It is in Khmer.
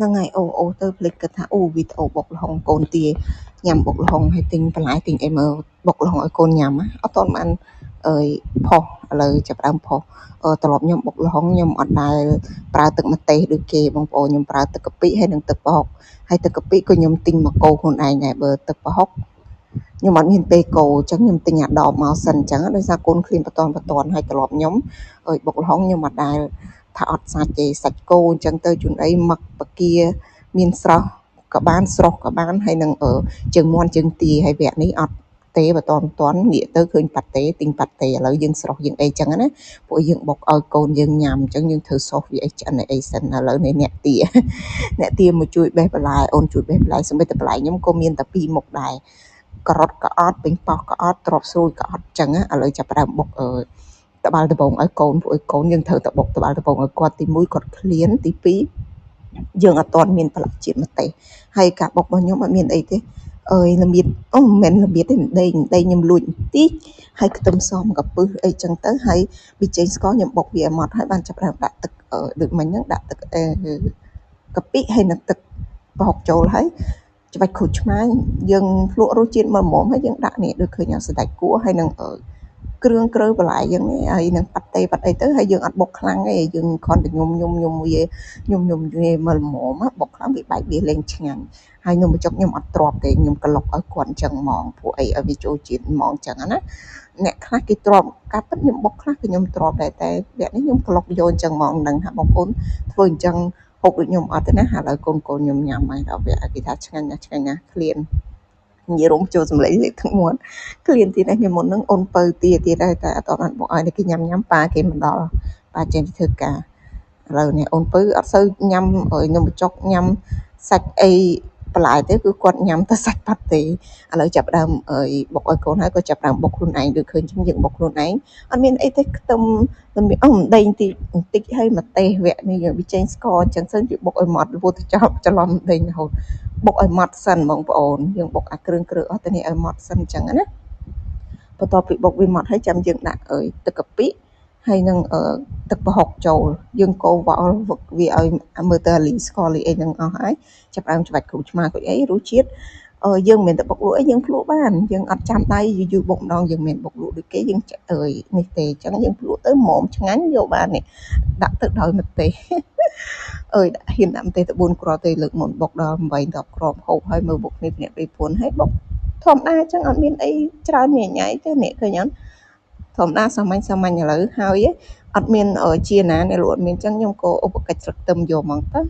ហ្នឹងហើយអូទៅភ្លេចគិតថាអូវីដេអូបុកល្ហុងកូនទាញ៉ាំបុកល្ហុងហើយទិញបន្លែទិញអីមើលបុកល្ហុងឲ្យកូនញ៉ាំអត់ទាន់បានផុសឥឡូវចាប់ផ្ដើមផុសត្រឡប់ខ្ញុំបុកល្ហុងខ្ញុំអត់ដែលប្រើទឹកម្ទេសដូចគេបងប្អូនខ្ញុំប្រើទឹកកាពិហើយនិងទឹកប្រហុកហើយទឹកកាពិក៏ខ្ញុំទិញមកកូរខ្លួនឯងដែរបើទឹកប្រហុកខ្ញុំអត់មានពេលកូរអញ្ចឹងខ្ញុំទិញអាដបមកសិនអញ្ចឹងដោយសារកូនឃ្លានបតនហើយត្រឡប់ខ្ញុំបុកល្ហុងខ្ញុំអត់ដែលថាអត់សាច់ទេសាច់គោអញ្ចឹងទៅជួនអីមឹកបកាមានស្រស់ក៏បានស្រស់ក៏បានហើយនឹងជើងមាន់ជើងទាហើយវគ្គនេះអត់ទេបតនងាកទៅឃើញប៉ាតេទិញប៉ាតេឥឡូវយើងស្រស់យើងអីចឹងណាពួកយើងបុកឲ្យកូនយើងញ៉ាំអញ្ចឹងយើងធ្វើសោសវាអីឆ្អិនអីសិនឥឡូវនេះអ្នកទាមកជួយបេះបន្លែអូនជួយបេះបន្លែសម្រាប់តែបន្លែខ្ញុំក៏មានតែ2មុខដែរការ៉ុតក៏អត់ពេញប៉ោះក៏អត់ត្រប់ស្រួយក៏អត់ចឹងឥឡូវចាប់ផ្ដើមបុកត្បាល់ដំបងឲ្យកូនពួកឲ្យកូនយើងត្រូវតែបុកត្បាល់ដំបងឲ្យគាត់ទី1គាត់ឃ្លានទី2យើងអត់ទាន់មានប្រឡាក់ជាតិម្ទេសហើយការបុករបស់ខ្ញុំអត់មានអីទេល្មៀតមិនមែនល្មៀតទេដេងខ្ញុំលួចបន្តិចហើយខ្ទឹមសមកកាពឹសអីចឹងទៅហើយប៊ីចេងស្ករខ្ញុំបុកវាឲ្យម៉ត់ហើយបានចាប់ផ្ដើមដាក់ទឹកដូចមិញហ្នឹងដាក់ទឹកកាពិហើយនឹងទឹកប្រហុកចូលហើយច្របាច់ក្រូចឆ្មាយើងភ្លក់រសជាតិមើលមុំហើយយើងដាក់នេះដូចឃើញសណ្តែកគួរហើយនឹងគ្រឿងក្រើបន្លែយើងនេះហើយនឹងប៉ាតេប៉ាត់អីទៅហើយយើងអត់បុកខ្លាំងទេយើងគ្រាន់តែញញុំវាមើលល្មមបុកខ្លាំងវាបែកវាលេងឆ្ងាញ់ហើយនំបញ្ចុកខ្ញុំអត់ទ្រាំទេខ្ញុំក្លុកឲ្យគាត់អញ្ចឹងហ្មងព្រោះអីឲ្យវាចូលជាតិហ្មងអញ្ចឹងណាអ្នកខ្លះគេទ្រាំការពិតខ្ញុំបុកខ្លះខ្ញុំទ្រាំដែរតែវគ្គនេះខ្ញុំក្លុកយកអញ្ចឹងហ្មងនឹងថាបងប្អូនធ្វើអញ្ចឹងហូបដូចខ្ញុំអត់ទេណាឥឡូវកូនខ្ញុំញ៉ាំហើយដល់វគ្គគេថាឆ្ងាញ់ណាស់ឃ្លាននិយាយរំចូលសម្លេងលេខទាំងមាត់ឃ្លានទៀតណាខ្ញុំមុនហ្នឹងអូនពៅទៀតហើយតែអត់បានបុកឲ្យគេញ៉ាំប៉ាគេមិនដល់ប៉ាចេញទៅធ្វើការឥឡូវនេះអូនពៅអត់សូវញ៉ាំនំបញ្ចុកញ៉ាំសាច់អីបន្លែទេគឺគាត់ញ៉ាំតែសាច់ប៉ាតេឥឡូវចាប់ដើមបុកឲ្យកូនហើយក៏ចាប់ដើមបុកខ្លួនឯងដូចឃើញយើងបុកខ្លួនឯងអត់មានអីទេខ្ទឹមម្ដេងបន្តិចហើយម្ទេសវគ្គនេះយើងប៊ីចេងស្ករអញ្ចឹងសិនយើងបុកឲ្យម៉ត់ពោះទៅច្រឡំម្ដេងរហូតបុកឲ្យម៉ត់សិនបងប្អូនយើងបុកអាគ្រឿងអស់ទៅនេះឲ្យម៉ត់សិនអញ្ចឹងណាបន្ទាប់ពីបុកវាម៉ត់ហើយចាំយើងដាក់ទឹកកាពិហើយនឹងទឹកប្រហុកចូលយើងកូរវល់វាឲ្យមើលទៅលីស្ករលីអីហ្នឹងអស់ហើយចាប់ដើមច្របាច់គ្រូឆ្មាក៏អីរសជាតិយើងមិនមែនតែបុកលក់អីយើងភ្លក់បានយើងអត់ចាំដៃយូរបុកម្ដងយើងមិនមែនបុកលក់ដូចគេយើងនេះទេអញ្ចឹងយើងភ្លក់ទៅម៉មឆ្ងាញ់យកបាននេះដាក់ទឹកដោយម្ទេសហ៊ានដាក់ម្ទេសទៅ4គ្រាប់ទេលើកមុនបុកដល់8 10គ្រាប់ហូបហើយមើលបុកគ្នាភ្នាក់3 4ហើយបុកធម្មតាអញ្ចឹងអត់មានអីច្រើនញ៉ៃទេនេះឃើញអត់ធម្មតាសាមញ្ញឥឡូវហើយអត់មានជាណាអ្នកលក់អត់មានអញ្ចឹងខ្ញុំក៏ឧបកិច្ចស្លឹកខ្ទឹមយកហ្មងទៅ